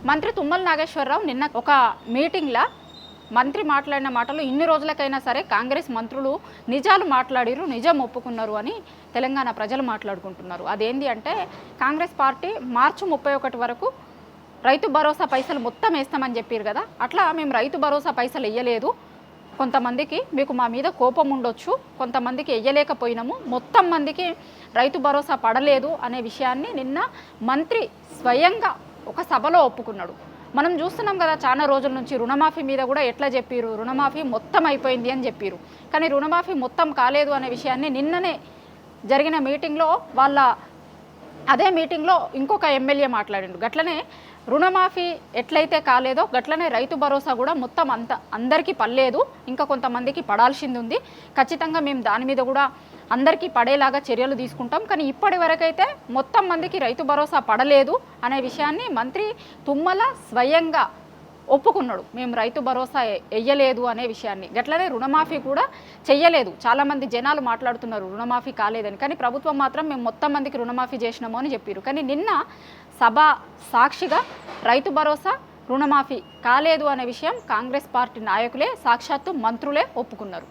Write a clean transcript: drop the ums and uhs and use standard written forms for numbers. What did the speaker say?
మంత్రి తుమ్మల నాగేశ్వరరావు నిన్న ఒక మీటింగ్లో మంత్రి మాట్లాడిన మాటలు ఇన్ని రోజులకైనా సరే కాంగ్రెస్ మంత్రులు నిజాలు మాట్లాడిరు, నిజం ఒప్పుకున్నారు అని తెలంగాణ ప్రజలు మాట్లాడుకుంటున్నారు. అదేంటి అంటే కాంగ్రెస్ పార్టీ మార్చి 31 వరకు రైతు భరోసా పైసలు మొత్తం వేస్తామని చెప్పారు కదా. అట్లా మేము రైతు భరోసా పైసలు వేయలేదు, కొంతమందికి మీకు మా మీద కోపం ఉండొచ్చు, కొంతమందికి వేయలేకపోయినాము, మొత్తం మందికి రైతు భరోసా పడలేదు అనే విషయాన్ని నిన్న మంత్రి స్వయంగా ఒక సభలో ఒప్పుకున్నాడు. మనం చూస్తున్నాం కదా, చాలా రోజుల నుంచి రుణమాఫీ మీద కూడా ఎట్లా చెప్పారు, రుణమాఫీ మొత్తం అయిపోయింది అని చెప్పారు. కానీ రుణమాఫీ మొత్తం కాలేదు అనే విషయాన్ని నిన్ననే జరిగిన మీటింగ్లో అదే మీటింగ్లో ఇంకొక ఎమ్మెల్యే మాట్లాడిండు. గట్లనే రుణమాఫీ ఎట్లయితే కాలేదో గట్లనే రైతు భరోసా కూడా మొత్తం అందరికీ పడలేదు, ఇంకా కొంతమందికి పడాల్సింది ఉంది. ఖచ్చితంగా మేము దాని మీద కూడా అందరికీ పడేలాగా చర్యలు తీసుకుంటాం. కానీ ఇప్పటి వరకైతే మొత్తం మందికి రైతు భరోసా పడలేదు అనే విషయాన్ని మంత్రి తుమ్మల స్వయంగా ఒప్పుకున్నాడు. మేము రైతు భరోసా వెయ్యలేదు అనే విషయాన్ని. గట్లనే రుణమాఫీ కూడా చెయ్యలేదు. చాలామంది జనాలు మాట్లాడుతున్నారు రుణమాఫీ కాలేదని, కానీ ప్రభుత్వం మాత్రం మేము మొత్తం మందికి రుణమాఫీ చేసినాము అని చెప్పారు. కానీ నిన్న సభ సాక్షిగా రైతు భరోసా రుణమాఫీ కాలేదు అనే విషయం కాంగ్రెస్ పార్టీ నాయకులే, సాక్షాత్తు మంత్రులే ఒప్పుకున్నారు.